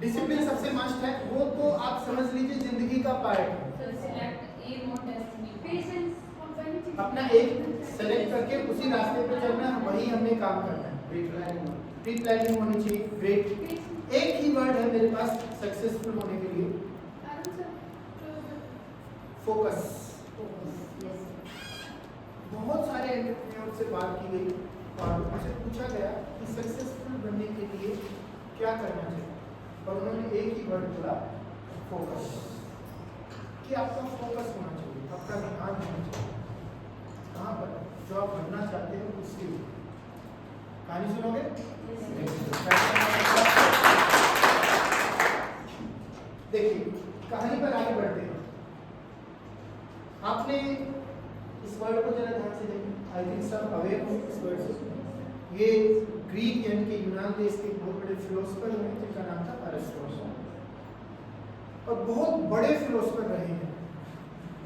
Discipline सबसे must है, वो तो आप समझ लीजिए जिंदगी का पार्ट है। अपना एक सेलेक्ट करके उसी रास्ते पे चलना है, वही हमें काम करना है। प्री प्लानिंग होनी चाहिए। ग्रेट, एक ही वर्ड है मेरे पास सक्सेसफुल होने के लिए, फोकस। बहुत सारे एंटरप्रेन्योर से बात की गई और उनसे पूछा गया कि सक्सेसफुल बनने के लिए क्या करना चाहिए, और उन्होंने एक ही वर्ड बोला, फोकस। कि आपका फोकस होना चाहिए, आपका ध्यान होना चाहिए कहाँ पर, जो आप बनना चाहते हैं उसके लिए। कहानी सुनोगे? देखिए कहानी पर आगे बढ़ते हैं। आपने इस वर्ड को जरा ध्यान से देखें, आई थिंक सब अवेयर हो इस वर्ड से। ये ग्रीक यानी कि यूनान देश के बहुत बड़े फिलोसफर हैं जिनका नाम था अरिस्टोटल, और बहुत बड़े फिलोसफर रहे हैं।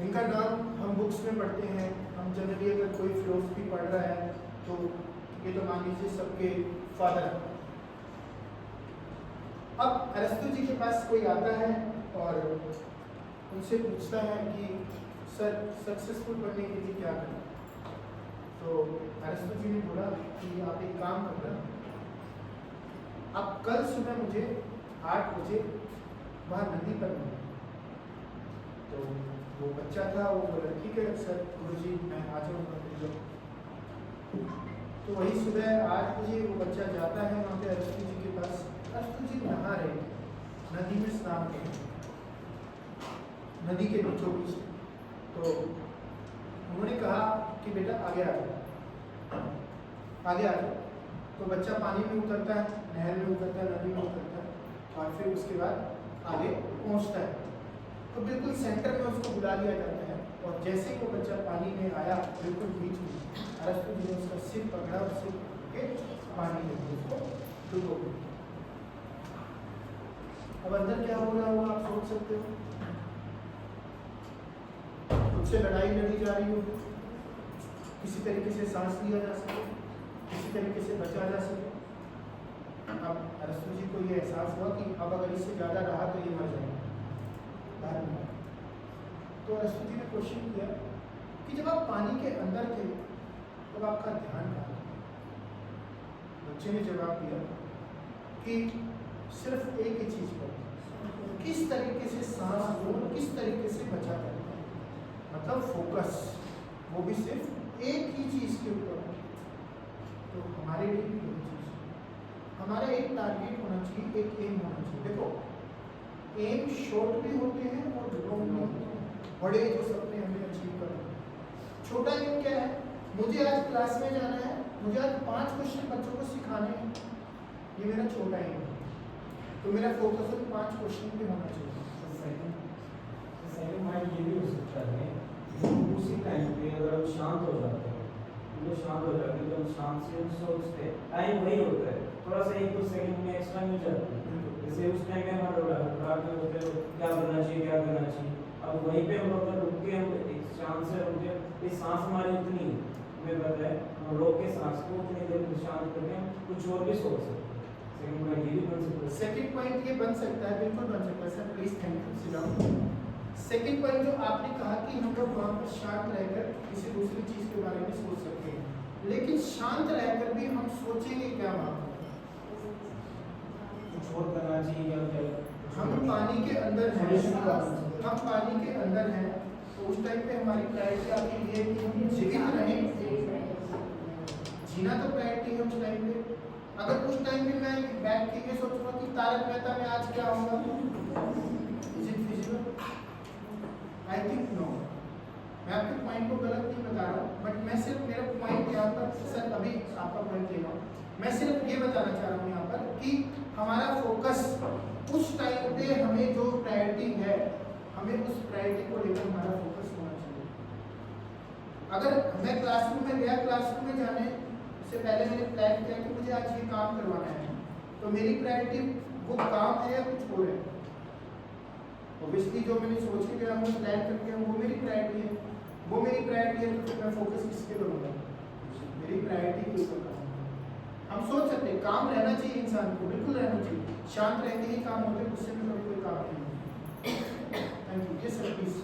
इनका नाम हम बुक्स में पढ़ते हैं, हम जनरली अगर कोई फिलोसफी पढ़ रहा है तो ये तो मान लीजिए सबके फादर। अब अरिस्टो जी के पास कोई आता है और उनसे पूछता है कि सर सक्सेसफुल बनने के लिए क्या करें। तो अरिस्टो जी ने बोला कि आप एक काम करना, आप कल सुबह मुझे 8 बजे वहाँ नदी पर मिलना। तो वो बच्चा था, वो बोला ठीक है सर गुरुजी मैं आ जाऊँगा। तो वही सुबह 8 बजे वो बच्चा जाता है वहाँ पे अरिस्टो जी के पास। अरिस्टो जी नहा रहे, नदी में स्नान कर रहे, नदी के बीचों बीच। तो उन्होंने कहा कि बेटा आगे आ जाओ, आगे आ जाओ। तो बच्चा पानी में उतरता है, नहर में उतरता है, नदी में उतरता है और फिर उसके बाद आगे पहुँचता है। तो बिल्कुल सेंटर में उसको बुला लिया जाता है और जैसे ही वो बच्चा पानी में आया बिल्कुल बीच में, अरिस्टो जी ने उसका सिर पकड़ा और सिर के पानी में उसको डुबो दिया। अब अंदर क्या हो रहा होगा आप सोच सकते हो। उससे लड़ाई लड़ी जा रही हो, किसी तरीके से सांस लिया जा सके, किसी तरीके से बचा जा सके। अब अरिस्टो जी को ये एहसास हुआ कि अब अगर इससे ज़्यादा रहा तो ये मर जाएगा। तो अरिस्टो जी ने क्वेश्चन किया कि जब आप पानी के अंदर थे तब आपका ध्यान कहाँ था? बच्चे ने जवाब दिया कि सिर्फ एक ही चीज पर, किस तरीके से सांस लो, किस तरीके से बचा करना, मतलब फोकस, वो भी सिर्फ एक ही चीज के ऊपर। तो हमारे लिए भी यही चीज, हमारा एक टारगेट होना चाहिए, एक एम होना चाहिए। देखो एम शॉर्ट भी होते हैं और लॉन्ग भी होते हैं, बड़े जो सपने हमें अचीव करना है। छोटा एम क्या है, मुझे आज क्लास में जाना है, मुझे आज 5 क्वेश्चन बच्चों को सिखाने हैं, ये मेरा छोटा एम है। तो मेरा फोकस उन 5 क्वेश्चन पे होना चाहिए। सेकंड माइंड ये भी हो सकता है उसी टाइम पे अगर हम शांत हो जाते हैं, तो शांत हो जाते हैं, जब शांत से हम सोचते हैं, टाइम वही होता है, थोड़ा सा 1-2 सेकंड में एक्स्ट्रा मिल जाता है। जैसे उस टाइम में हमारा रात में होते हैं क्या करना चाहिए, क्या करना चाहिए। अब वहीं पे हम अगर रुक के हम एक शांत से रुके, ये सांस हमारी उतनी हमें पता है, हम रोक के सांस को उतनी देर शांत करके हम कुछ और भी सोच सकते हैं। सेकंड पॉइंट ये भी बन सकता है। सेकंड पॉइंट ये बन सकता है, बिल्कुल बन सकता है sir, please thank you, sit down. Second point जो आपने कहा कि हम लोग वहाँ पर शांत रहकर किसी दूसरी चीज के बारे में सोच सकते हैं, लेकिन शांत रहकर भी हम सोचेंगे क्या वहाँ पर? कुछ और करना चाहिए या क्या? हम पानी के अंदर हैं, हम पानी के अंदर हैं, तो उस टाइम पे हमारी प्रायोरिटी आती है कि हम जीवित रहें, जीना तो प्रायोरिटी है उस टाइम पे। अगर उस टाइम पे मैं बैठ के ये सोचूंगा कि तारक मेहता में आज क्या होगा, is it feasible? I think no. मैं आपके पॉइंट को गलत नहीं बता रहा हूँ, बट मैं सिर्फ मेरा पॉइंट यहाँ पर, सर अभी आपका पॉइंट ले रहा हूँ, मैं सिर्फ ये बताना चाह रहा हूँ यहाँ पर कि हमारा फोकस उस टाइम पे, हमें जो प्रायोरिटी है, हमें उस प्रायोरिटी को लेकर हमारा फोकस होना चाहिए। अगर मैं क्लासरूम में गया, क्लासरूम में जाने से पहले मैंने प्लान किया कि मुझे आज ये काम करवाना है, तो मेरी प्रायोरिटी वो काम है या कुछ और है? ऑब्वियसली जो मैंने सोच के गया हूँ, प्लान करके वो मेरी प्रायोरिटी है, वो मेरी प्रायोरिटी है, तो फिर मैं फोकस किस पे करूँगा? मेरी प्रायोरिटी के ऊपर करूँगा। हम सोच सकते हैं काम रहना चाहिए इंसान को, बिल्कुल रहना चाहिए, शांत रहते ही काम होते हैं, गुस्से में कभी कोई काम नहीं होता। Thank you. Yes sir please.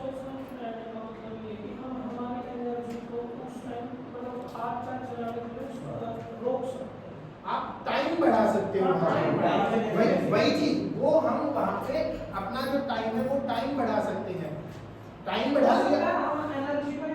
मतलब ये कि हम हमारी एनर्जी को उस टाइम मतलब हाथ पैर चलाने के लिए रोक सकते हैं। आप टाइम बढ़ा सकते हो, वही चीज, वो हम वहाँ पे अपना जो टाइम है वो टाइम बढ़ा सकते हैं। टाइम बढ़ा दिया, हम एनर्जी में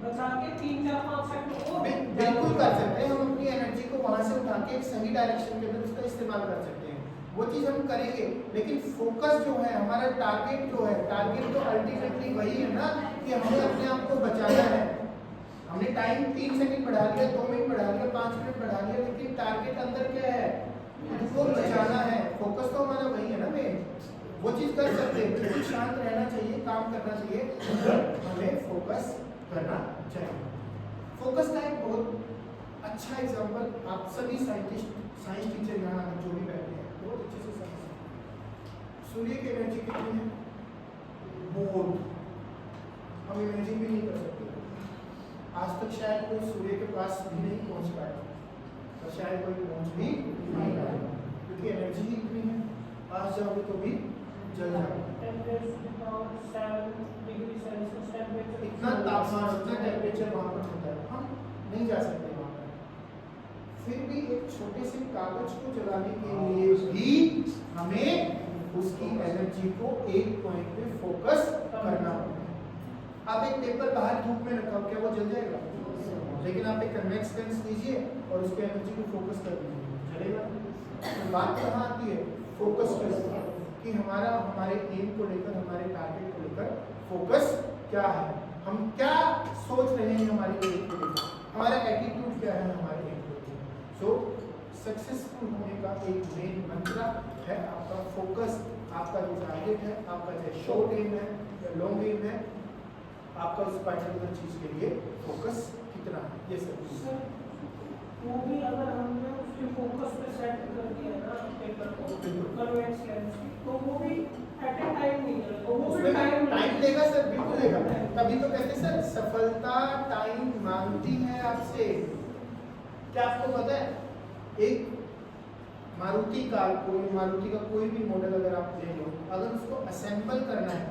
बचा के 3-4-5 सेकंड और बिल्कुल कर सकते हैं। हम अपनी एनर्जी को वहाँ से उठा के एक सही डायरेक्शन के अंदर उसका इस्तेमाल कर सकते हैं, वो चीज़ हम करेंगे। लेकिन फोकस जो है, हमारा टारगेट जो है, टारगेट तो अल्टीमेटली वही है ना कि हमें अपने आप को बचाना है। हमने टाइम 3 सेकंड बढ़ा लिया, 2 मिनट बढ़ा लिया, 5 मिनट बढ़ा लिया, लेकिन टारगेट अंदर क्या है, उसको बचाना है। फोकस तो हमारा वही है ना, मेन वो चीज़ कर सकते हैं। बिल्कुल शांत रहना चाहिए, काम करना चाहिए, हमें फोकस करना चाहिए। फोकस का एक बहुत अच्छा एग्जांपल आप सभी साइंस टीचर यहाँ जो भी बैठे हैं बहुत अच्छे से समझ सकते हैं। सूर्य की एनर्जी कितनी है? बहुत, हम इमेजिन भी नहीं कर सकते। आज तक शायद कोई सूर्य के पास भी नहीं पहुंच पाया, और शायद कोई पहुंच भी नहीं पाएगा, क्योंकि एनर्जी ही इतनी है। पास जाओगे तो भी जल जाओगे। इतना तापमान, इतना टेम्परेचर वहाँ पर होता है, हम नहीं जा सकते वहाँ पर। फिर भी एक छोटे से कागज को जलाने के लिए भी हमें उसकी एनर्जी को एक पॉइंट पे फोकस करना होगा। आप एक पेपर बाहर धूप में रखा, क्या वो जल जाएगा? लेकिन आप एक कन्वेक्स लेंस लीजिए और उसकी एनर्जी को फोकस कर दीजिए, चलेगा? तो बात कहाँ आती है? फोकस पर, कि हमारे एम को लेकर, हमारे टारगेट को लेकर फोकस क्या है, हम क्या सोच रहे हैं हमारे एम को लेकर, हमारा एटीट्यूड क्या है हमारे एम को लेकर। सो सक्सेसफुल होने का एक मेन मंत्र है आपका फोकस। आपका जो टारगेट है, आपका चाहे शॉर्ट एम है या लॉन्ग एम है, आपका उस पर्टिकुलर चीज के लिए फोकस कितना है, ये सब। वो भी अगर हमने उसके फोकस पे सेट कर दिया ना पेपर को, कन्वेक्स लेंस, तो वो भी एट ए टाइम नहीं चलेगा, वो भी टाइम लेगा सर, बिल्कुल लेगा। तभी तो कहते हैं सर, सफलता टाइम मांगती है आपसे। क्या आपको पता है, एक मारुति कार को, मारुति का कोई भी मॉडल अगर आप ले लो, अगर उसको असेंबल करना है,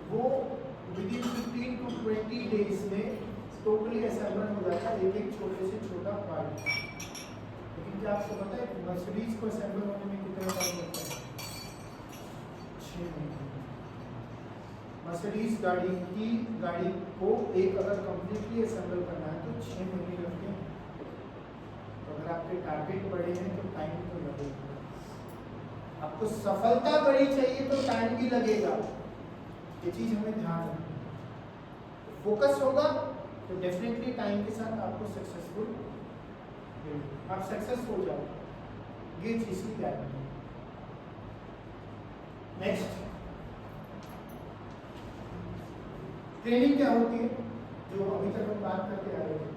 वो विदिन 15 to 20 डेज में टोटली असेंबल हो जाता है, एक छोटे से छोटा पार्ट। लेकिन क्या आपको पता है मर्सिडीज को असेंबल होने में कितना टाइम लगता है? 6 महीने। मर्सिडीज गाड़ी को एक अगर कंप्लीटली असेंबल करना है तो 6 महीने लगते हैं। तो अगर आपके टारगेट बड़े हैं तो टाइम तो लगेगा। आपको सफलता बड़ी चाहिए तो टाइम भी लगेगा, ये चीज हमें ध्यान रखना। फोकस होगा तो डेफिनेटली टाइम के साथ आपको सक्सेसफुल, आप सक्सेस हो जाओगे, ये चीज की गारंटी। नेक्स्ट, ट्रेनिंग क्या होती है? जो अभी तक हम बात करते आ रहे थे,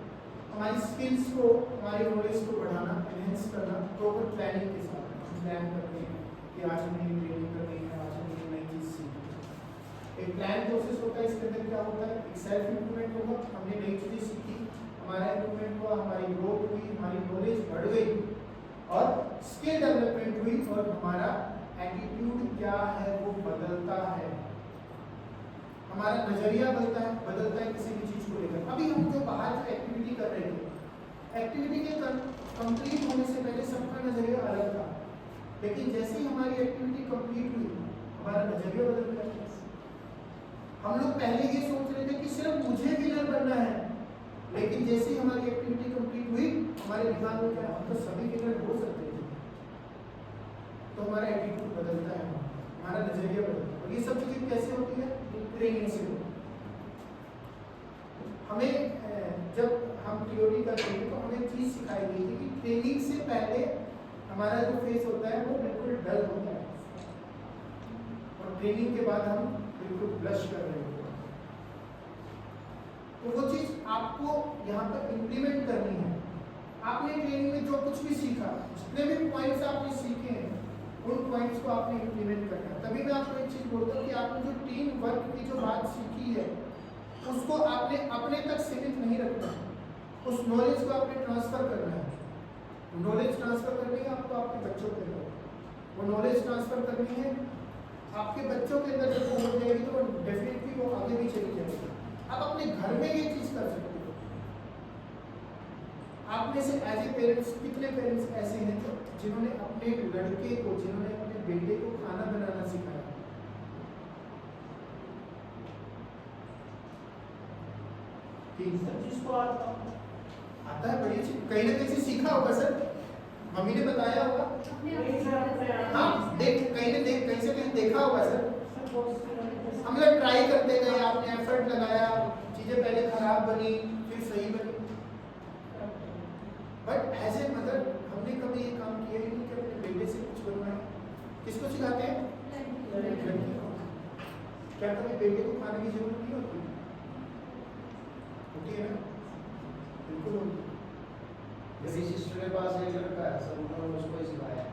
हमारी स्किल्स को, हमारी नॉलेज को बढ़ाना, एनहेंस करना, प्रॉपर प्लानिंग के साथ हम प्लान करते हैं कि आज हमें ट्रेनिंग करनी है, आज हमें नई चीज सीखनी है। एक प्लान प्रोसेस होता है, इसके अंदर क्या होता है? एक सेल्फ इम्प्रूवमेंट होगा, हमने नई चीजें सीखी, हमारा इम्प्रूवमेंट हुआ, हमारी ग्रोथ हुई, हमारी नॉलेज बढ़ गई और स्किल डेवलपमेंट हुई, और हमारा एटीट्यूड क्या है वो बदलता है, हमारा नजरिया बदलता है किसी भी चीज को लेकर। अभी हम जो बाहर जो एक्टिविटी कर रहे थे, एक्टिविटी के कंप्लीट होने से पहले सबका नजरिया अलग था, लेकिन जैसे ही हमारी एक्टिविटी कंप्लीट हुई, हमारा नजरिया बदल गया। हम लोग पहले ये सोच रहे थे कि सिर्फ मुझे विनर बनना है, लेकिन जैसे ही हमारी एक्टिविटी कंप्लीट हुई, हमारे दिमाग में क्या, हम तो सभी विनर हो सकते थे। तो हमारा एटीट्यूड बदलता है, हमारा नजरिया बदलता है। और ये सब चीजें कैसे होती है? ट्रेनिंग से होती है। हमें जब हम थ्योरी करते थे तो हमें चीज सिखाई गई थी कि ट्रेनिंग से पहले हमारा जो फेस होता है वो बिल्कुल डल होता है, और ट्रेनिंग के बाद हम बिल्कुल ब्लश कर रहे होते हैं। तो वो चीज आपको यहाँ पर इम्प्लीमेंट करनी है। आपने ट्रेनिंग में जो कुछ भी सीखा, जितने भी पॉइंट्स आपने सीखे हैं, उन पॉइंट्स को आपने इम्प्लीमेंट करना है। तभी मैं आपको एक चीज बोलता हूँ कि आपने जो टीम वर्क की जो बात सीखी है, उसको आपने अपने तक सीमित नहीं रखना है, उस नॉलेज को आपने ट्रांसफर करना है। नॉलेज ट्रांसफर करनी है आपको आपके बच्चों के अंदर, वो नॉलेज ट्रांसफर करनी है आपके बच्चों के अंदर। जब वो हो जाएगी तो डेफिनेटली वो आगे भी चली जाएगी। आप अपने घर में ये चीज कर सकते हो। आप में से एज ए पेरेंट्स कितने पेरेंट्स ऐसे हैं जो जिन्होंने अपने लड़के को, जिन्होंने अपने बेटे को खाना बनाना सिखाया? जिसको आता है बड़ी अच्छी, कहीं ना कहीं से सीखा होगा सर, मम्मी ने बताया होगा, हाँ कहीं से कहीं देखा होगा सर। हम लोग ट्राई करते गए, आपने एफर्ट लगाया, चीजें पहले खराब बनी फिर सही बनी, बट एज ए मदर हमने कभी ये काम किया ही नहीं कि अपने बेटे से कुछ बनवाए। किसको सिखाते हैं? लड़की को। क्या कभी बेटे को खाने की जरूरत नहीं होती? होती है ना, बिल्कुल होती है। मेरी सिस्टर के पास एक लड़का है सर, उन्होंने उसको ही सिखाया।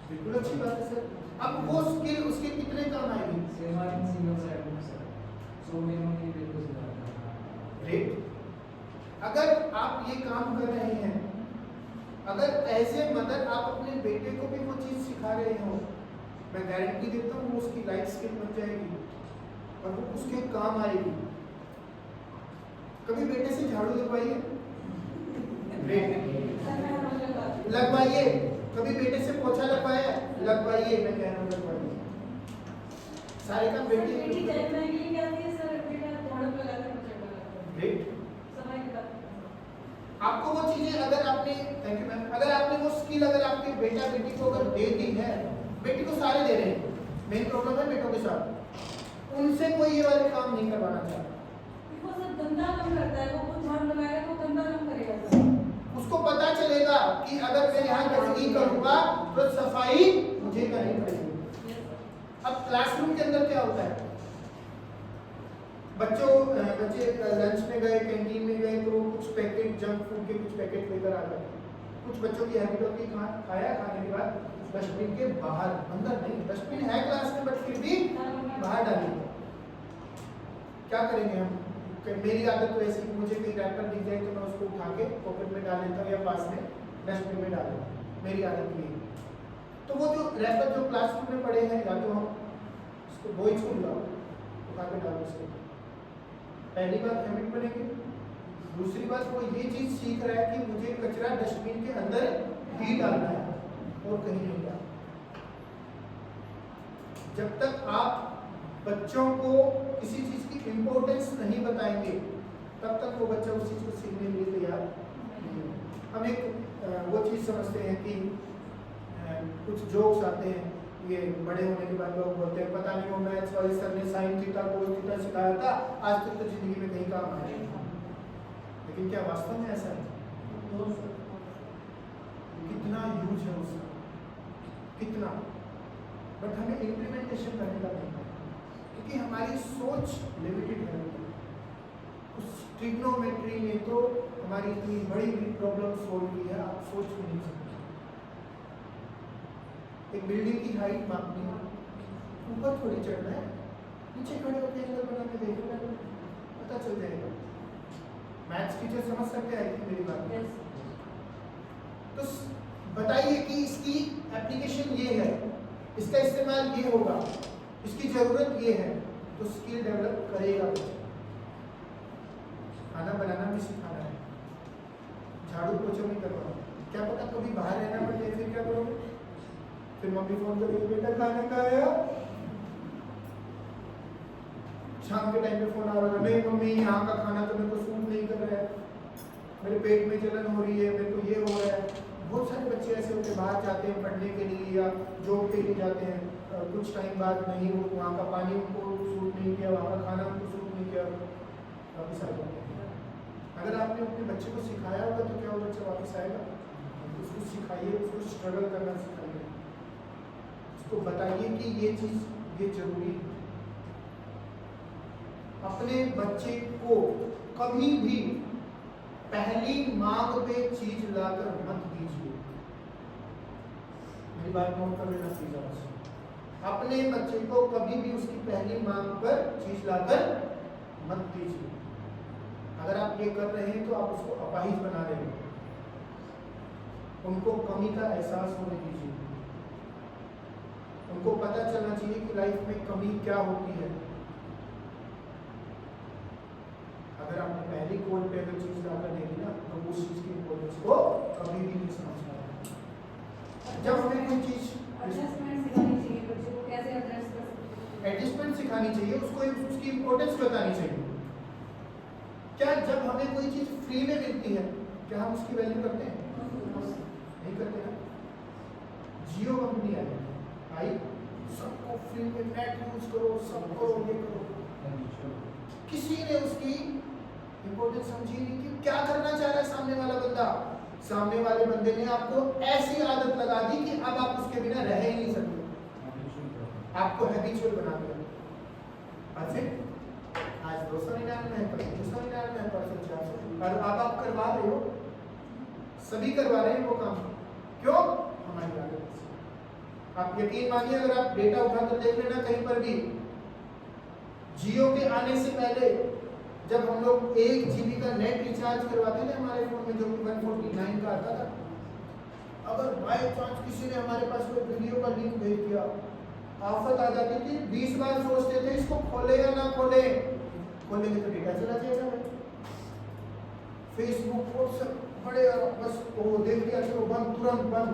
बिल्कुल अच्छी बात है सर। अब वो स्किल उसके कितने काम आएगी? ग्रेट। अगर आप ये काम कर रहे हैं, अगर एज ए मदर आप अपने बेटे को भी वो चीज सिखा रहे हो, मैं गारंटी देता हूँ वो उसकी लाइफ स्किल बन जाएगी और वो उसके काम आएगी। कभी बेटे से झाड़ू लगवाइए, लगवाइए। कभी बेटे से पोछा लगवाया, लगवाइए। मैं कह रहा हूँ लगवाइए। सारे काम बेटी ग्रेट। आपको वो चीजें अगर आपने, थैंक यू मैम, अगर आपने वो स्किल अगर आपके बेटा बेटी को अगर दे दी है, बेटी को सारे दे रहे हैं, मेन प्रॉब्लम है बेटों के साथ, उनसे कोई ये वाले काम नहीं करवाना चाहता। उसको पता चलेगा कि अगर मैं यहाँ गंदगी करूंगा तो सफाई मुझे करनी पड़ेगी। अब क्लासरूम के अंदर क्या होता है, बच्चे लंच में गए, कैंटीन में गए तो कुछ पैकेट, जंक फूड के कुछ पैकेट लेकर आ गए। कुछ बच्चों की हैबिट होती है खाया, खाने के बाद डस्टबिन के बाहर, अंदर नहीं, डस्टबिन है क्लास में बट फिर भी बाहर डालेंगे। क्या करेंगे हम? मेरी आदत तो ऐसी, मुझे कोई रैपर दिख जाए तो मैं उसको उठा के पॉकेट में डाल लेता हूँ या पास में डस्टबिन में डाल देता हूँ। मेरी आदत ये। तो वो जो रैपर जो क्लासरूम में पड़े हैं, या तो हम उसको दो ही छोड़ लाओ, उठा के डालो उसको। पहली बात हैबिट बनेगी। दूसरी बात वो ये चीज सीख रहा है कि मुझे कचरा डस्टबिन के अंदर ही डालना है और कहीं नहीं डालना। जब तक आप बच्चों को किसी चीज की इंपॉर्टेंस नहीं बताएंगे तब तक वो बच्चा उस चीज को सीखने के लिए तैयार नहीं है। हम एक वो चीज समझते हैं कि कुछ जोक्स आते हैं, ये बड़े होने के बाद लोग बोलते हैं पता नहीं वो मैथ्स वाले सर ने साइन थीटा कोस थीटा सिखाया था, आज तक तो जिंदगी में कहीं काम आया नहीं। लेकिन क्या वास्तव में ऐसा है? कितना यूज है उसका, कितना, बट हमें इम्प्लीमेंटेशन करने का नहीं है क्योंकि हमारी सोच लिमिटेड है। उस ट्रिग्नोमेट्री ने तो हमारी इतनी बड़ी प्रॉब्लम सोल्व की है, आप सोच भी नहीं सकते। एक बिल्डिंग की हाइट मापनी है, ऊपर थोड़ी चढ़ना है, नीचे खड़े होकर एंगल बना के देखना, पता चल जाएगा। मैथ्स टीचर समझ सकते हैं कि मेरी बात। तो बताइए कि इसकी एप्लीकेशन ये है, इसका इस्तेमाल ये होगा, इसकी जरूरत ये है, तो स्किल डेवलप करेगा। खाना बनाना भी सिखाना है, झाड़ू पोछा भी करवाना। क्या पता कभी बाहर रहना पड़ जाए, फिर क्या करोगे? फिर मम्मी फोन करेगी, बेटा खाना खाया? शाम के टाइम पे फोन आ रहा है, नहीं मम्मी यहाँ का खाना तो मेरे को सूट नहीं कर रहा है, मेरे पेट में जलन हो रही है, मेरे को ये हो रहा है। बहुत सारे बच्चे ऐसे होते हैं, बाहर जाते हैं पढ़ने के लिए या जॉब के लिए जाते हैं, कुछ टाइम बाद नहीं, वो वहाँ का पानी उनको सूट नहीं किया, वहाँ का खाना उनको सूट नहीं किया, वापस आ जाते हैं। अगर आपने अपने बच्चे को सिखाया होगा तो क्या वो बच्चा वापस आएगा? उसको सिखाइए, उसको स्ट्रगल करना सिखाइए, उसको बताइए कि ये चीज़ ये जरूरी है। अपने बच्चे को कभी भी पहली मांग पे चीज लाकर मत दीजिए। मेरी बात नोट कर लेना प्लीज। अपने बच्चे को कभी भी उसकी पहली मांग पर चीज लाकर मत दीजिए। अगर आप ये कर रहे हैं तो आप उसको अपाहिज बना रहे हो। उनको कमी का एहसास होने दीजिए। उनको पता चलना चाहिए कि लाइफ में कमी क्या होती है। अगर आपने पहली कोड पे अगर चीज लाकर देगी ना तो उस चीज की इम्पोर्टेंस को कभी भी नहीं समझ पाएगा। जब हमें कोई चीज एडजस्टमेंट सिखानी चाहिए बच्चे को, कैसे एडजस्ट कर सकते हैं। एडजस्टमेंट सिखानी चाहिए, उसको उसकी इम्पोर्टेंस बतानी चाहिए। क्या जब हमें कोई चीज फ्री में मिलती है क्या हम उसकी वैल्यू करते हैं? नहीं करते ना। जियो कंपनी आई, सबको फ्री में नेट यूज करो, सब करो, ये करो। किसी ने उसकी इम्पोर्टेंस समझी नहीं कि क्या करना चाह रहा है सामने वाला बंदा। सामने वाले बंदे ने आपको ऐसी आदत लगा दी कि अब आप उसके बिना रह ही नहीं सकते। आपको हैबिचुअल बना दिया। और फिर आज 299 है, कल 399 है, परसों 400, और अब आप करवा रहे हो, सभी करवा रहे हैं वो काम। क्यों? हमारी आदत से। आप यकीन मानिए, अगर आप डेटा उठाकर देख लेना कहीं पर भी, जियो के आने से पहले जब हम लोग 1 GB का नेट रिचार्ज करवाते थे हमारे फोन में, जो कि 149 का आता था, अगर बाय चांस किसी ने हमारे पास कोई वीडियो का लिंक भेज दिया, आफत आ जाती थी। 20 बार सोचते थे इसको खोले या ना खोले, खोलेंगे तो डेटा चला जाएगा भाई। फेसबुक व्हाट्सएप बड़े, बस वो देख लिया कि वो बंद, तुरंत बंद।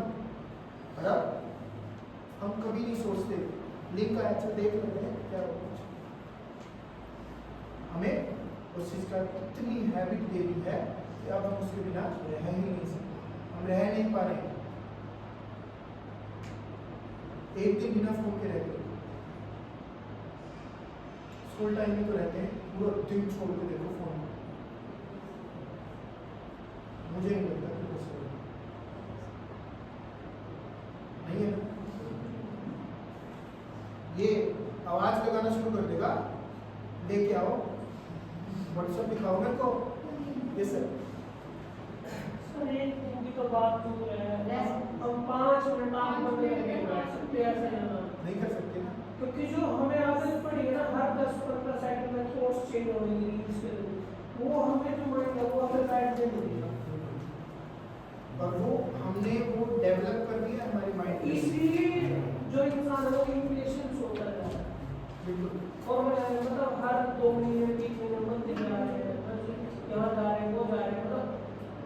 हम कभी नहीं सोचते लिंक का अच्छा देख लेते हैं क्या हो। हमें उस चीज का इतनी हैबिट दे दी है कि अब हम उसके बिना रह ही नहीं सकते। हम रह नहीं पा रहे। एक दिन बिना फोन के रहते, स्कूल टाइम में तो रहते हैं, पूरा दिन छोड़ के देखो फोन। मुझे नहीं लगता कि पॉसिबल नहीं है ना। ये आवाज लगाना शुरू कर देगा, लेके आओ, व्हाट्सएप दिखाओ मेरे को। ये सर एक दिन की तो बात दूर है, हम 5 मिनट आप बंदे नहीं बैठ सकते, ऐसा नहीं कर सकते ना। क्योंकि जो हमें आदत पड़ी है ना, हर 10-15 सेकंड में थॉट्स चेंज होने की रील्स के, वो हमें जो माइंड है वो हमें बैठ नहीं। और वो हमने वो डेवलप कर दिया हमारे माइंड में। इसलिए जो इंसान है वो इम्पेशेंस होता है। बिल्कुल। और मतलब हर 2 महीने 3 महीने बंदे जा रहे हैं, यहाँ जा रहे हैं, वो जा रहे हैं, मतलब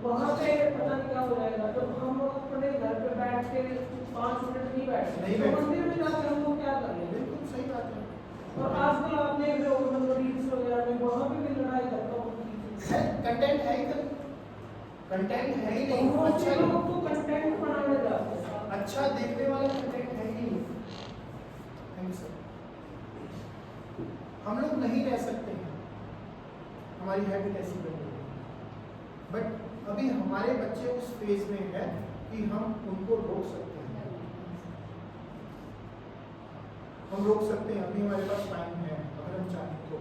वहाँ पे पता नहीं क्या हो जाएगा। तो हम अपने घर पे बैठ के 5 मिनट नहीं बैठ सकते, तो मंदिर में जाकर हम लोग क्या करें? बिल्कुल सही बात है। और आजकल आप देख रहे हो मतलब रील्स वगैरह में वहाँ पे भी लड़ाई करता है, कंटेंट है ही नहीं, कंटेंट है ही नहीं। अच्छा लोग तो कंटेंट बनाने जाते हैं, अच्छा देखने वाला कंटेंट है ही नहीं। Thank you sir. हम लोग नहीं रह सकते हैं, हमारी हैबिट ऐसी बन गई है। बट अभी हमारे बच्चे उस फेज में है कि हम उनको रोक सकते हैं। हम रोक सकते हैं, अभी हमारे पास टाइम है, अगर हम चाहें तो।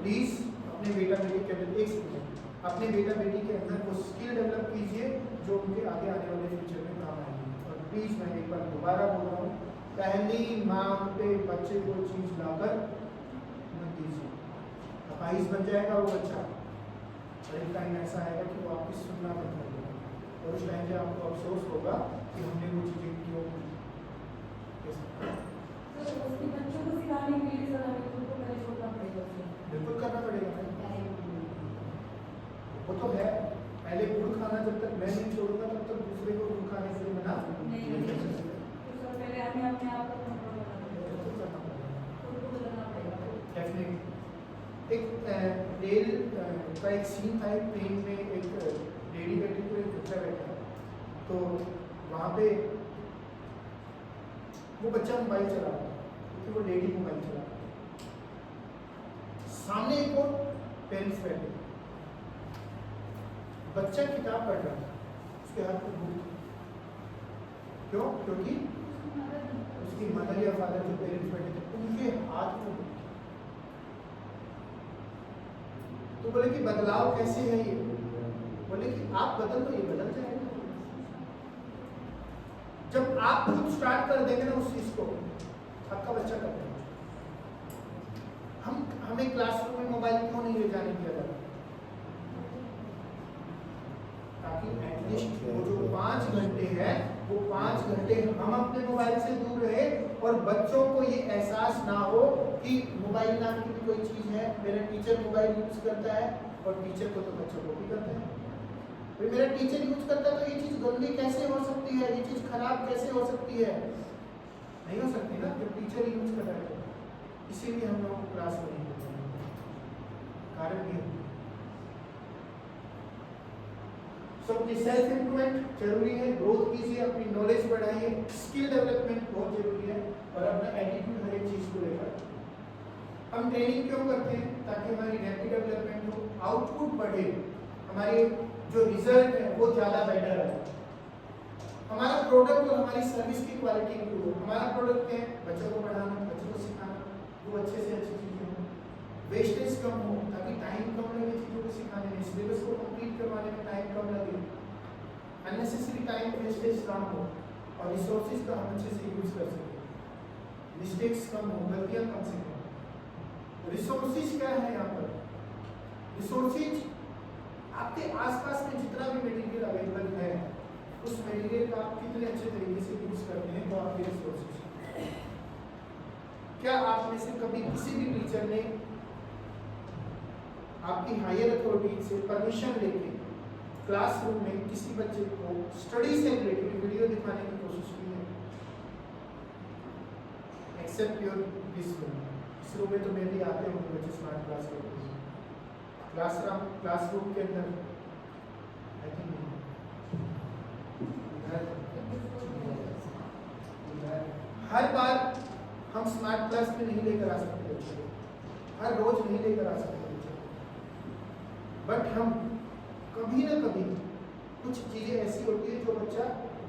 प्लीज अपने बेटा बेटी के अंदर, एक सेकंड, अपने बेटा बेटी के अंदर वो स्किल डेवलप कीजिए जो उनके आगे आने वाले फ्यूचर में काम आएगी। और प्लीज मैं एक बार दोबारा बोल रहा हूँ, पहली मांग पे बच्चे को चीज लाकर मत दीजिए। अपाहिज बन जाएगा वो बच्चा, और एक टाइम ऐसा आएगा कि वो आपकी सुनना बंद कर देगा, और उस टाइम पे आपको अफसोस होगा कि हमने वो चीज़ें क्यों की। तो उसके बच्चों को सिखाने के लिए सर हमें खुद को पहले छोड़ना पड़ेगा उसे। बिल्कुल करना पड़ेगा भाई। वो तो है, पहले गुड़ खाना जब तक मैं नहीं छोड़ूंगा तब तक दूसरे को गुड़ खाने से मना नहीं कर सकते। तो सर पहले हमें अपने आप को कंट्रोल करना पड़ेगा, बिल्कुल करना पड़ेगा। खुद को बदलना पड़ेगा। डेफिनेटली। एक रेल का एक सीन था, एक ट्रेन में एक लेडी बैठी तो एक बच्चा बैठा, तो वहाँ पे वो बच्चा मोबाइल चला रहा था क्योंकि वो लेडी मोबाइल चला रहा था। सामने एक और पेरेंट्स बैठे, बच्चा किताब पढ़ रहा था, उसके हाथ में बुक थी। क्यों? क्योंकि उसकी मदर या फादर जो पेरेंट्स बैठे थे उनके हाथ में बुक थी। तो बोले कि बदलाव कैसे है ये? बोले कि आप बदल दो, ये बदल जाएगा। जब आप खुद स्टार्ट कर देंगे ना उस चीज को, आपका बच्चा कर देगा। हमें क्लासरूम में मोबाइल क्यों नहीं ले जाने दिया जाता? ताकि एटलीस्ट वो जो 5 घंटे है वो 5 घंटे हम अपने मोबाइल से दूर रहे और बच्चों को ये एहसास ना हो कि मोबाइल नाम की भी कोई चीज है, मेरा टीचर मोबाइल यूज करता है और टीचर को तो बच्चों को भी करता है। भाई मेरा टीचर यूज करता है तो ये चीज गंदी कैसे हो सकती है, ये चीज खराब कैसे हो सकती है? नहीं हो सकती ना, जब टीचर यूज कर रहा है। इसीलिए हम लोगों को क्लास में नहीं करते हैं। कारण ये अपनी सेल्फ इम्प्रूवमेंट जरूरी है, ग्रोथ कीजिए, अपनी नॉलेज बढ़ाइए, स्किल डेवलपमेंट बहुत जरूरी है और अपना एटीट्यूड हर एक चीज को लेकर। हम ट्रेनिंग क्यों करते हैं? ताकि हमारी रैपिड डेवलपमेंट हो, आउटपुट बढ़े, हमारे जो रिजल्ट है वो ज्यादा बेटर है, हमारा प्रोडक्ट और हमारी सर्विस की क्वालिटी इंप्रूव हो। हमारा प्रोडक्ट क्या है? बच्चों को पढ़ाना, बच्चों को सिखाना, वो अच्छे से अच्छी चीजें हो, वेस्टेज कम हो ताकि टाइम कम लगे चीजों को सिखाने में, सिलेबस को कंप्लीट करवाने में टाइम कम लगे, अननेसेसरी टाइम वेस्टेज कम हो और रिसोर्सेज का हम अच्छे से यूज कर सकें, मिस्टेक्स कम हो, गलतियां कम से कम। रिसोर्सेज क्या है यहाँ पर? रिसोर्सेज आपके आसपास में जितना भी मटेरियल अवेलेबल है उस मटेरियल का आप कितने अच्छे तरीके से यूज करते हैं तो आपके रिसोर्सेज। क्या आप में से कभी किसी भी टीचर ने आपकी हायर अथॉरिटी से परमिशन लेके क्लासरूम में किसी बच्चे को स्टडी से रिलेटेड वीडियो दिखाने की कोशिश की है? एक्सेप्ट योर दिस रूम, इस रूम में तो मेरे लिए आते होंगे बच्चे स्मार्ट क्लास करते हैं, क्लासरूम के अंदर आई थिंक हर बार हम स्मार्ट क्लास में नहीं लेकर आ सकते बच्चे, हर रोज नहीं लेकर आ सकते बच्चे, बट हम कभी ना कभी कुछ चीजें ऐसी होती है जो बच्चा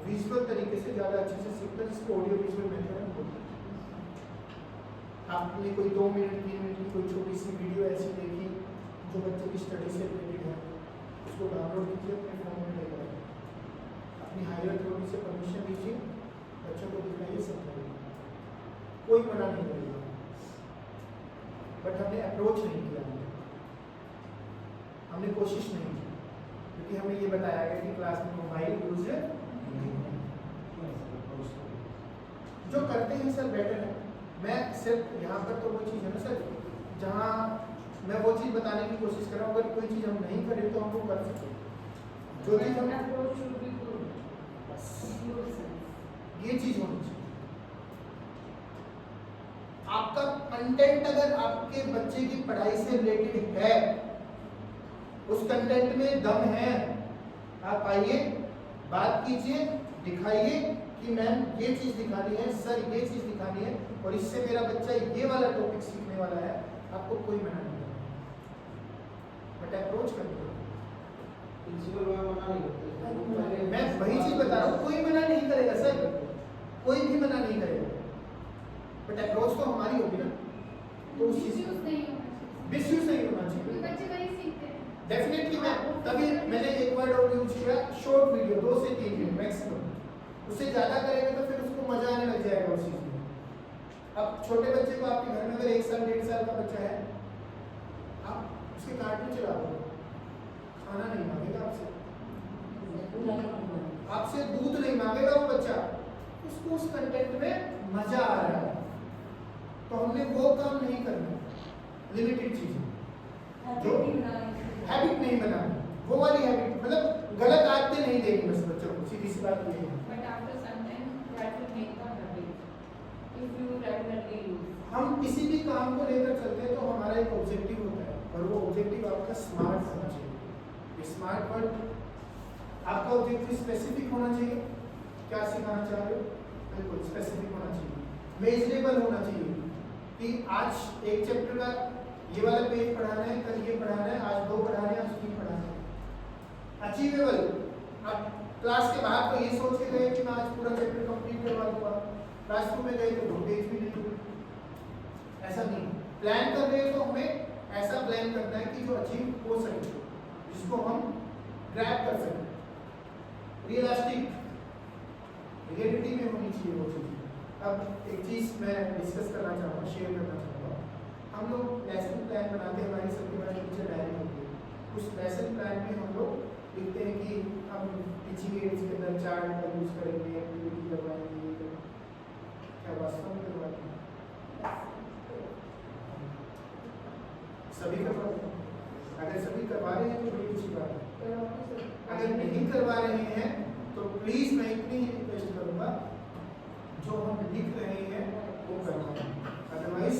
विजुअल तरीके से ज्यादा अच्छे से सीखता है, जिसको ऑडियो विजुअल मेथड बोलते हैं। आपने कोई 2 मिनट 3 मिनट की कोई छोटी सी वीडियो ऐसी देखी जो बच्चे की स्टडी से रिलेटेड है, उसको डाउनलोड कीजिए, अपने फोन में लेकर आइए, अपनी हायर अथॉरिटी से परमिशन लीजिए, बच्चों को दिखाइए, समझाइए, कोई मना नहीं करेगा, बट हमने अप्रोच नहीं किया, हमने कोशिश नहीं की, क्योंकि हमें ये बताया गया कि क्लास में मोबाइल यूज जो करते हैं सर बेटर है। मैं सिर्फ यहाँ पर तो वो चीज़ है ना सर जहाँ मैं वो चीज़ बताने की कोशिश कर रहा हूँ, अगर कोई चीज़ हम नहीं करें तो हम वो कर सकते हैं। जो चीज़ हम ये चीज़ होनी चाहिए। आपका कंटेंट अगर आपके बच्चे की पढ़ाई से रिलेटेड है, उस कंटेंट में दम है, आप आइए, बात कीजिए, दिखाइए कि मैम ये चीज दिखानी है, सर ये चीज दिखानी है और इससे मेरा बच्चा ये वाला टॉपिक सीखने वाला है, आपको कोई मना नहीं करेगा, बट अप्रोच करिए। प्रिंसिपल में मना नहीं करते, मैं वही चीज बता रहा हूँ, कोई मना नहीं करेगा सर, कोई भी मना नहीं करेगा, बट अप्रोच तो हमारी होगी ना, तो उस चीज मिसयूज नहीं होना चाहिए। बच्चे वही सीखते हैं डेफिनेटली मैं तभी मैंने एक वर्ड और यूज किया, शॉर्ट वीडियो 2 से 3 मिनट मैक्सिमम, उससे ज्यादा करेंगे तो फिर उसको मजा आने लग जाएगा उस चीज में। अब छोटे बच्चे को आपके घर में अगर 1 साल 1.5 साल का बच्चा है, आप उसके कार्टून चला दो, खाना नहीं मांगेगा आपसे दूध नहीं मांगेगा वो बच्चा, उसको उस कंटेंट में मजा आ रहा है, तो हमने वो काम नहीं करना, लिमिटेड चीजें जो हैबिट नहीं बनानी, वो वाली हैबिट मतलब गलत आदतें नहीं देनी बस बच्चों को, सीधी सी बात ये है। But after some time, that will make a habit if you regularly use. हम किसी भी काम को लेकर चलते हैं तो हमारा एक ऑब्जेक्टिव होता है और वो ऑब्जेक्टिव आपका स्मार्ट होना चाहिए। स्मार्ट वर्ड आपका ऑब्जेक्टिव स्पेसिफिक होना चाहिए, क्या सिखाना चाह रहे हो बिल्कुल स्पेसिफिक होना चाहिए, मेजरेबल होना चाहिए कि आज एक चैप्टर का ये वाला पेज पढ़ाना है, कल ये पढ़ाना है, आज 2 पढ़ाने हैं, आज 3 पढ़ाना है। अचीवेबल, अब क्लास के बाहर तो ये सोच के गए कि मैं आज पूरा चैप्टर कंप्लीट करवा दूंगा, क्लासरूम में गए तो 2 पेज भी नहीं हुए, ऐसा नहीं। प्लान कर रहे हैं तो हमें ऐसा प्लान करना है कि जो अचीव हो सके, जिसको हम ग्रैब कर सकें, रियलिस्टिक, रियलिटी में होनी चाहिए वो चीज़। अब एक चीज़ मैं डिस्कस करना चाहूँगा, शेयर करना चाहूँगा, हम लोग लेसन प्लान बनाते हैं, हमारी सबके पास टीचर डायरी होती है। उस लेसन प्लान में हम लोग लिखते हैं कि हम टीचिंग एड्स के अंदर चार्ट का यूज़ करेंगे, एक्टिविटी करवाएंगे। क्या वास्तव में करवाते हैं? सभी करवाते हैं। अगर सभी करवा रहे हैं तो बड़ी अच्छी बात है। अगर नहीं करवा रहे हैं तो प्लीज मैं इतनी ही रिक्वेस्ट करूंगा, जो हम लिख रहे हैं वो करवाएं, अदरवाइज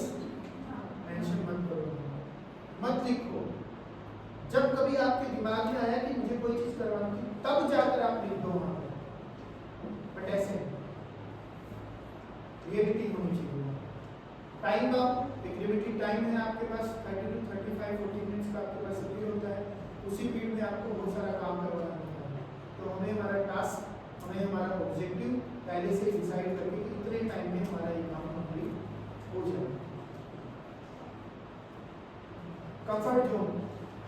मेंशन मत करो, मत लिखो। जब कभी आपके दिमाग में आया कि मुझे कोई चीज करवानी थी, तब जाकर आप लिख दो वहां पर, बट ऐसे रियलिटी होनी चाहिए। टाइम का एक लिमिटेड टाइम है आपके पास, 30 to 35 40 मिनट्स का आपके पास पीरियड होता है। उसी पीरियड में आपको बहुत सारा काम करवाना होता है। तो हमें हमारा टास्क, हमें हमारा ऑब्जेक्टिव पहले से डिसाइड करके कि इतने टाइम में हमारा ये काम कंप्लीट हो जाए। कंफर्ट जोन,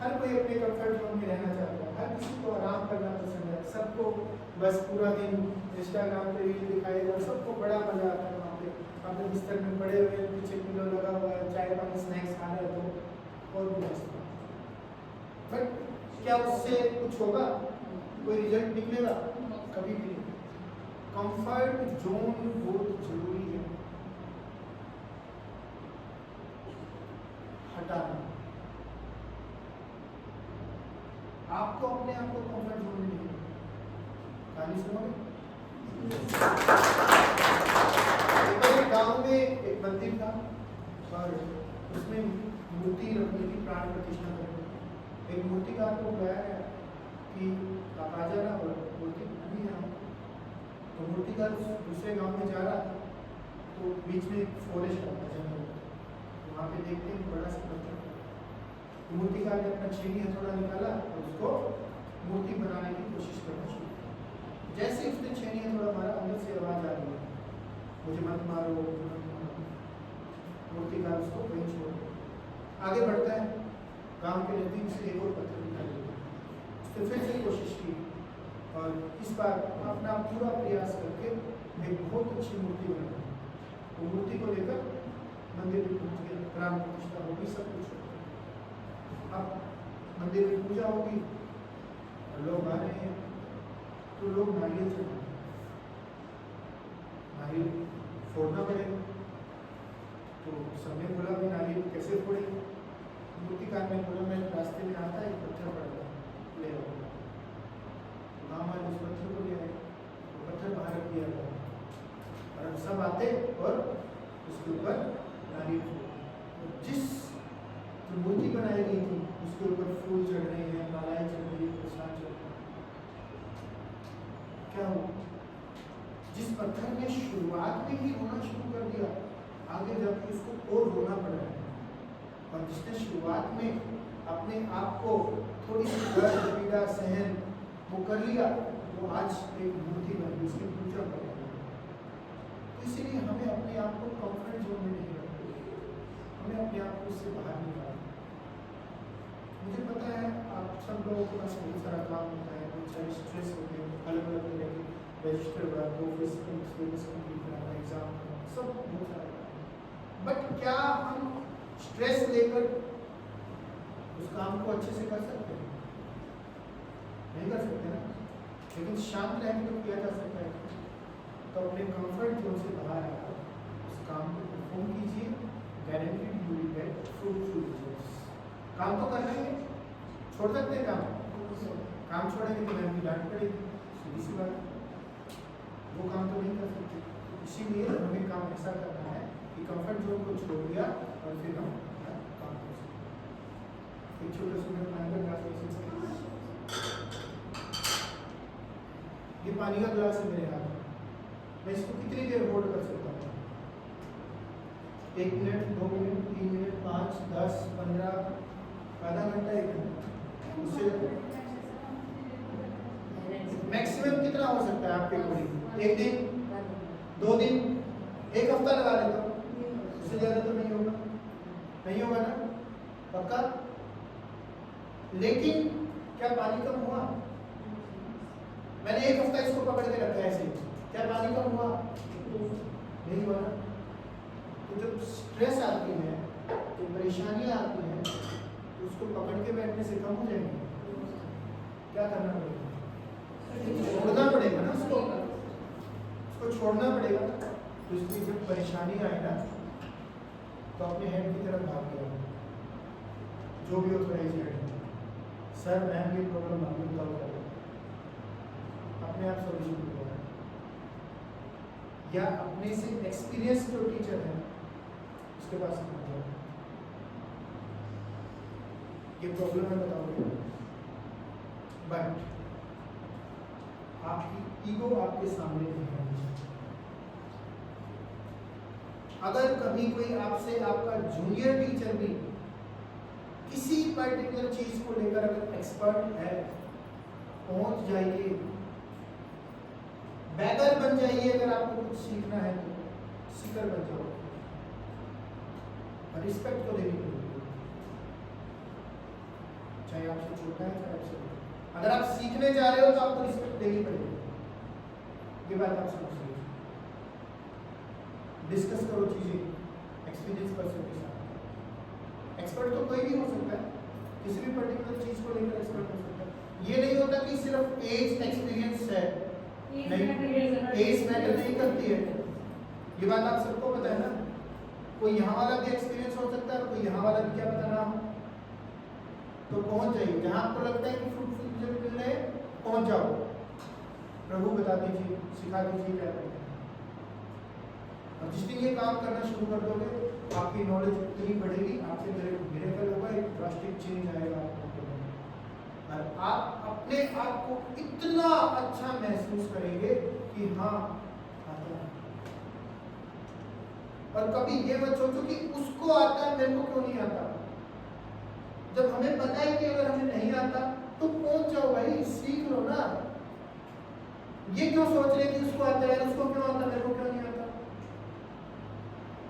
हर कोई अपने कंफर्ट जोन में रहना चाहता है, हर किसी को आराम करना पसंद है। सबको बस पूरा दिन इंस्टाग्राम पे रील दिखाएगा, सबको बड़ा मजा आता है वहाँ पे अपने बिस्तर में पड़े हुए, पीछे पिलो लगा हुआ है, चाय पानी स्नैक्स खा रहे हो तो और भी मस्त। बट क्या उससे कुछ होगा? कोई रिजल्ट निकलेगा? कभी भी नहीं। कंफर्ट जोन बहुत जरूरी है हटाना। आपको अपने आप को कंफर्ट जोन में नहीं, कहानी सुनोगे? एक गांव में एक मंदिर था और उसमें मूर्ति रखनी थी, प्राण प्रतिष्ठा करनी थी। एक मूर्तिकार को बुलाया गया कि आप आ जाना और मूर्ति भी है। तो मूर्तिकार दूसरे गांव में जा रहा था, तो बीच में एक फॉरेस्ट था, जंगल। तो वहाँ पे देखते हैं बड़ा सा पत्थर। मूर्तिकार ने अपना छेनी हथौड़ा निकाला और उसको मूर्ति बनाने की कोशिश करना शुरू की। जैसे उसने छेनी हथौड़ा मारा, अंदर से आवाज आ रही है, मुझे मत मारो, मत मारो। मूर्तिकार उसको वहीं छोड़ दिया। आगे बढ़ता है, गांव के नजदीक से एक और पत्थर निकाल लिया। उसने फिर से कोशिश की और इस बार अपना पूरा प्रयास करके एक बहुत अच्छी मूर्ति बनाई। वो मूर्ति को लेकर मंदिर में पहुंच गया, प्राण प्रतिष्ठा होगी, सब कुछ। अब मंदिर में पूजा होगी और लोग आ रहे हैं, तो लोग नारियल चढ़ाते हैं। नारियल फोड़ना पड़ेगा, तो सबने बोला भी नारियल कैसे फोड़ेंगे? मूर्तिकार ने बोला मैं रास्ते में आता है, पत्थर पड़ेगा, ले आओ। गाँव वाले उस पत्थर को ले आए, वो पत्थर बाहर रख दिया गया और सब आते और उसके ऊपर नारियल फोड़ते। जिस जो मूर्ति बनाई गई थी उसके ऊपर फूल चढ़ रहे हैं, मालाएं चढ़ रही है, प्रसाद चढ़ रहा है। क्या हुआ? जिस पत्थर ने शुरुआत में ही रोना शुरू कर दिया, आगे जाकर उसको और रोना पड़ रहा है। और जिसने शुरुआत में अपने आप को थोड़ी सी दर्द पीड़ा सहन वो कर लिया, वो आज एक मूर्ति बनी, उसकी पूजा कर रहा है। तो इसीलिए हमें अपने आप को कंफर्ट जोन में नहीं रखना, हमें अपने आप को उससे बाहर निकालना। मुझे पता है आप सब लोगों के पास बहुत सारा काम होता है, बहुत सारे स्ट्रेस होते हैं, अलग अलग तरह के register work, office syllabus complete करना, एग्जाम करना, सब बहुत सारा काम है। बट क्या हम स्ट्रेस लेकर उस काम को अच्छे से कर सकते हैं? नहीं कर सकते ना। लेकिन शांत रहकर तो किया जा सकता है। तो अपने कंफर्ट जोन से बाहर आकर उस काम को परफॉर्म कीजिए, guaranteed you will get fruitful results. काम तो करना ही है, छोड़ सकते हैं काम छोड़ेंगे तो मैम की डांट पड़ेगी, सीधी सी बात। वो काम तो नहीं कर सकते। इसीलिए हमें काम ऐसा करना है कि कंफर्ट जोन को छोड़ दिया और फिर हम काम कर सकते। एक छोटा सा ये पानी का गिलास है मेरे हाथ में, मैं इसको कितनी देर होल्ड कर सकता हूँ? 1 मिनट, 2 मिनट, 3 मिनट, 5, 10, 15, आधा घंटा, 1 घंटा, उससे मैक्सिमम कितना हो सकता है आपके अकॉर्डिंग? 1 दिन, 2 दिन, 1 हफ्ता लगा लेता हूँ, उससे ज़्यादा तो नहीं होगा। नहीं होगा ना? पक्का? लेकिन क्या पानी कम हुआ? मैंने 1 हफ्ता इसको पकड़ के रखा है ऐसे, क्या पानी कम हुआ? नहीं हुआ ना। तो जब स्ट्रेस आती है तो परेशानियां आती हैं तो उसको पकड़ के बैठने से कम हो जाएंगे। क्या करना पड़ेगा? छोड़ना पड़ेगा ना उसको छोड़ना पड़ेगा। तो इसलिए जब परेशानी आए ना तो अपने हेड की तरफ भाग गया, जो भी ऑथराइज हेड है, सर मैम ये प्रॉब्लम आपने बताओ कर अपने आप सॉल्यूशन निकालना, या अपने से एक्सपीरियंस जो टीचर है उसके पास जाओ, ये प्रॉब्लम है बताओगे। बट आपकी ईगो आपके सामने नहीं है। अगर कभी कोई आपसे आपका जूनियर टीचर भी किसी पर्टिकुलर चीज को लेकर अगर एक्सपर्ट है, पहुंच जाइए, बैगर बन जाइए। अगर आपको कुछ सीखना है तो सीकर बन जाओ, और रिस्पेक्ट तो देनी पड़ेगी, चाहे आपसे छोटा है चाहे आपसे बड़ा। अगर आप सीखने जा रहे हो तो आपको रिस्पेक्ट देनी पड़ेगी। ये बात आप समझ लीजिए। डिस्कस करो चीजें एक्सपीरियंस पर्सन के साथ। एक्सपर्ट तो कोई भी हो सकता है, किसी भी पर्टिकुलर चीज को लेकर एक्सपर्ट हो सकता है। ये नहीं होता कि सिर्फ एज एक्सपीरियंस है, नहीं, एज मैटर नहीं करती है। ये बात आप सबको पता है ना। कोई यहाँ वाला भी एक्सपीरियंस हो सकता है, कोई यहाँ वाला भी, क्या पता ना हो। तो पहुंच जाइए जहां आपको लगता है कि फ्रूटफुल रिजल्ट मिल रहे, पहुंच जाओ। प्रभु बता दीजिए, सिखा दीजिए क्या करना है। और जिस दिन ये काम करना शुरू कर दोगे, आपकी नॉलेज इतनी बढ़ेगी, आपसे मिरेकल होगा, एक ड्रास्टिक चेंज आएगा आपको। और आप अपने आप को इतना अच्छा महसूस करेंगे कि हाँ आता है। और कभी ये मत सोचो कि उसको आता है मेरे को क्यों नहीं आता। जब हमें पता है कि अगर हमें नहीं आता तो पहुंच जाओ भाई, सीख लो ना। ये क्यों सोच रहे कि उसको आता है, उसको क्यों आता, मेरे को क्यों नहीं आता।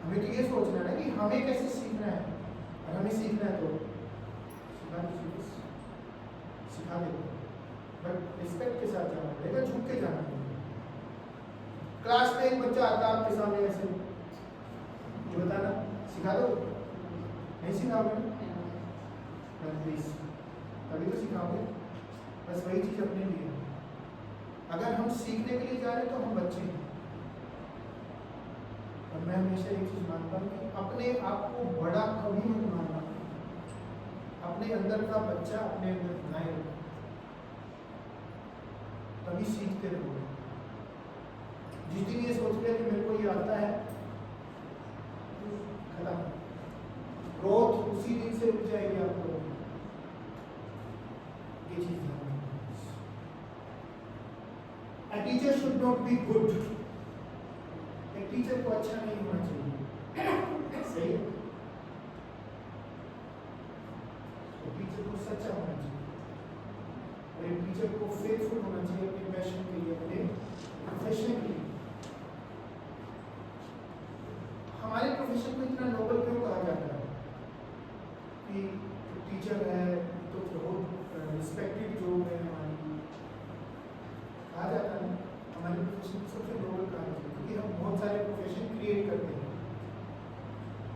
हमें तो ये सोचना है कि हमें कैसे सीखना है, और हमें सीखना है तो सिखा दे, बट रिस्पेक्ट के साथ जाना पड़ेगा, झुक के जाना पड़ेगा। क्लास में एक बच्चा आता है आपके सामने ऐसे, जो बताना सिखा दो, नहीं सिखाओगे प्लीज, तभी तो सिखाओगे। बस वही चीज अपने लिए। अगर हम सीखने के लिए जा रहे हैं तो हम बच्चे हैं। और मैं हमेशा एक चीज मानता हूँ कि अपने आप को बड़ा कभी मत मानना। अपने अंदर का बच्चा अपने अंदर बनाए रखो, तभी सीखते रहोगे। जिस दिन ये सोच लिया कि मेरे को ये आता है, खत्म, ग्रोथ उसी दिन से रुक जाएगी आपको। ये चीज A teacher should not be good. एक टीचर को अच्छा नहीं होना चाहिए, सही है। टीचर को सच्चा होना चाहिए, और एक टीचर को फेथफुल होना चाहिए अपने पैशन के लिए, अपने प्रोफेशन के लिए। हमारे प्रोफेशन को इतना नोबल क्यों कहा जाता है कि टीचर है तो बहुत रिस्पेक्टेड जॉब है हमारी, कहा जाता है। हमारे प्रोफेशन को सबसे नोबल कहा जाता है क्योंकि हम बहुत सारे प्रोफेशन क्रिएट करते हैं।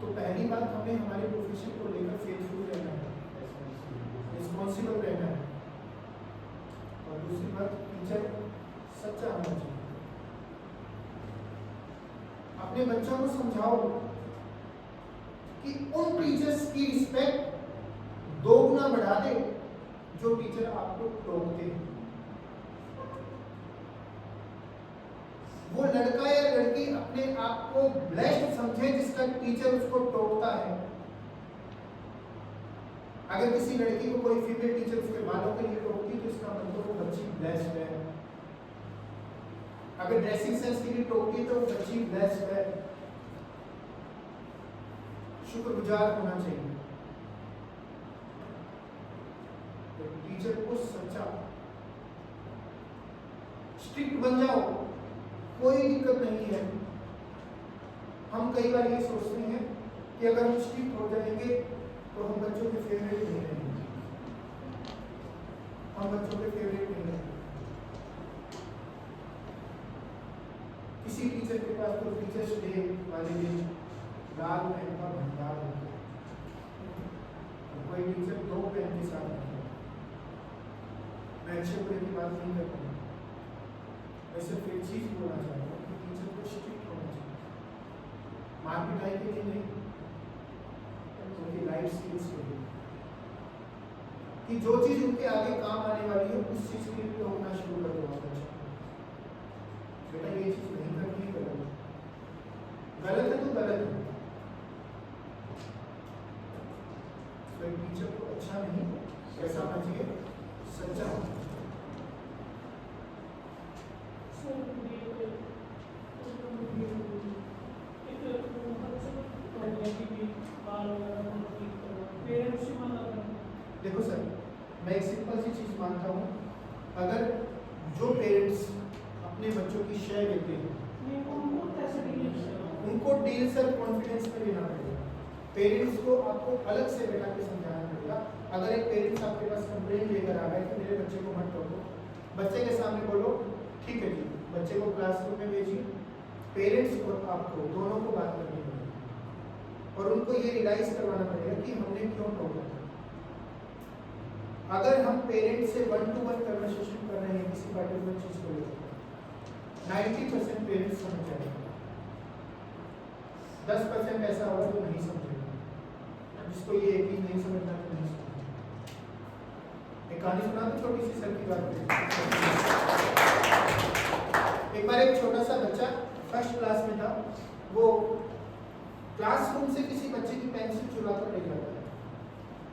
तो पहली बात, हमें हमारे प्रोफेशन को लेकर फेथफुल रहना है, रिस्पॉन्सिबल रहना है। और दूसरी बात, टीचर सच्चा होना चाहिए। अपने बच्चों को समझाओ कि उन टीचर्स की रिस्पेक्ट दो गुना बढ़ा दे जो टीचर आपको टोकते हैं। वो लड़का या लड़की अपने आप को ब्लेस्ड समझे जिसका टीचर उसको टोकता है। अगर किसी लड़की को कोई फीमेल टीचर उसके बालों के लिए टोकती तो इसका मतलब वो बच्ची ब्लेस्ड है। अगर ड्रेसिंग सेंस के लिए टोकती तो बच्ची ब्लेस्ड है। शुक्रगुजार होना चाहिए। तो टीचर को सच्चा, स्ट्रिक्ट बन जाओ, कोई दिक्कत नहीं है। हम कई बार ये सोचते हैं कि अगर हम स्ट्रिक्ट हो जाएंगे तो हम बच्चों के फेवरेट नहीं रहेंगे, हम बच्चों के फेवरेट नहीं रहेंगे। किसी टीचर के पास तो टीचर्स डे वाले दिन लाल पेन का भंडार होता है, कोई टीचर 2 पेन के साथ नहीं है। मैं अच्छे बुरे की बात नहीं कर पाऊंगा, मैं सिर्फ एक चीज बोलना चाहूँगा कि टीचर को स्ट्रिक्ट होना चाहिए, मार पिटाई के लिए नहीं, उनकी लाइफ स्किल्स के लिए, कि जो चीज उनके आगे काम आने वाली है उस चीज के लिए होना शुरू कर दो। बेटा ये चीज नहीं करनी, गलत है तो गलत है। तो एक टीचर को अच्छा नहीं, कैसा होना चाहिए, सच्चा होना चाहिए। देखो सर, मैं एक सिंपल सी चीज मानता हूँ, अगर जो पेरेंट्स अपने बच्चों की शेयर देते हैं उनको डील सर कॉन्फिडेंस में लेना पड़ेगा। पेरेंट्स को आपको अलग से बैठा के समझाना पड़ेगा। अगर एक पेरेंट्स आपके पास कंप्लेंट लेकर आ गए कि मेरे बच्चे को मत टोको, बच्चे के सामने बोलो ठीक है जी, बच्चे को क्लासरूम में भेजिए, पेरेंट्स और आपको दोनों को बात करनी पड़ेगी और उनको ये रियलाइज करवाना पड़ेगा कि हमने क्यों टोका। अगर हम पेरेंट्स से 1-to-1 कन्वर्सेशन कर रहे हैं किसी पर्टिकुलर चीज को लेकर, 90% पेरेंट्स समझ जाएंगे, 10% ऐसा होगा जो नहीं समझेगा, जिसको ये एक ही नहीं समझना तो नहीं समझना। एक कहानी सुना तो छोटी सी सर की बात। एक बार एक छोटा सा बच्चा फर्स्ट क्लास में था, वो क्लासरूम से किसी बच्चे की पेंसिल चुरा कर ले जाता है,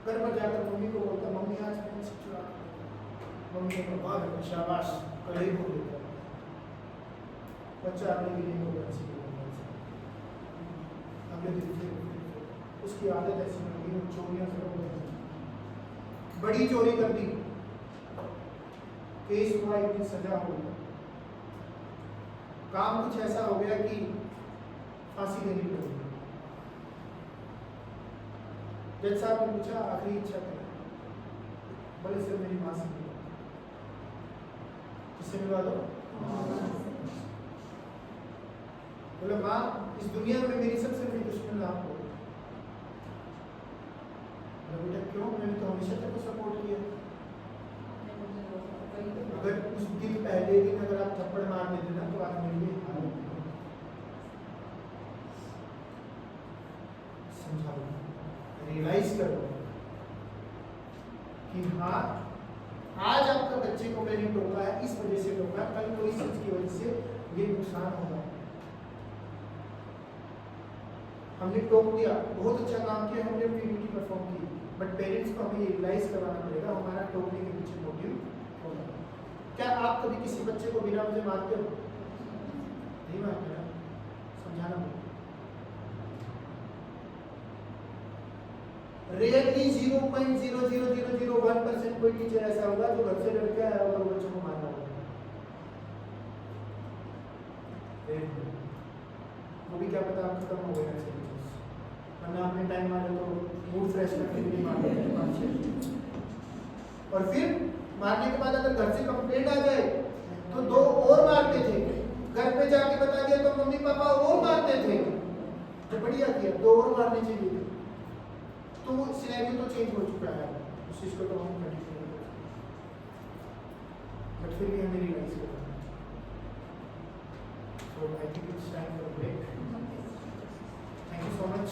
घर पर जाकर मम्मी को बोलता मम्मी आज पेंसिल चुरा, मम्मी ने कहा वाह शाबाश, कल ही बोल देता बच्चा अपने लिए को पेंसिल अगले दिन से उसकी आदत ऐसी बन गई, चोरियां शुरू हो गई, बड़ी चोरी कर दी, केस हुआ, इतनी सजा हो गई, काम कुछ ऐसा हो गया कि फांसी देनी पड़ी। जज साहब ने पूछा आखिरी इच्छा क्या, बोले सर मेरी माँ से मिला। किससे मिलवा दो? बोले माँ इस दुनिया में मेरी सबसे बड़ी दुश्मन आप हो। बेटा क्यों, मैंने तो हमेशा तेरे को सपोर्ट किया। अगर उस दिन पहले दिन अगर आप थप्पड़ मार देते ना तो आज मेरे लिए हाल समझाओ, रियलाइज करो कि हाँ आज आपका बच्चे को मैंने टोका है, इस वजह से टोका, कल को इस चीज की वजह से ये नुकसान होगा। हमने टोक दिया, बहुत अच्छा काम किया, हमने अपनी ड्यूटी परफॉर्म की, बट पेरेंट्स को हमें रियलाइज करवाना पड़ेगा हमारा टोकने के पीछे मोटिव होगा। क्या आप कभी किसी बच्चे को बिना वजह मारते हो? नहीं मारते ना, समझाना पड़ेगा। रेयरली 0.0001% कोई टीचर ऐसा होगा जो घर से डर के आया होगा बच्चों को मारना होगा, वो भी क्या पता आप खत्म हो गए ऐसे टीचर्स, वरना अपने टाइम मारे तो मूड फ्रेश करने के लिए मारते थे। और फिर मारने के बाद अगर घर से कंप्लेंट आ जाए तो 2 और मारते थे, घर पे जाके बता दिया तो मम्मी पापा और मारते थे। तो बढ़िया किया, 2 और मारने चाहिए, तो सिनेरियो तो चेंज हो चुका है, उस चीज को तो हम कंटिन्यू कर, बट फिर भी हमें रियलाइज करना है। So I think it's time for a break. Thank you so much.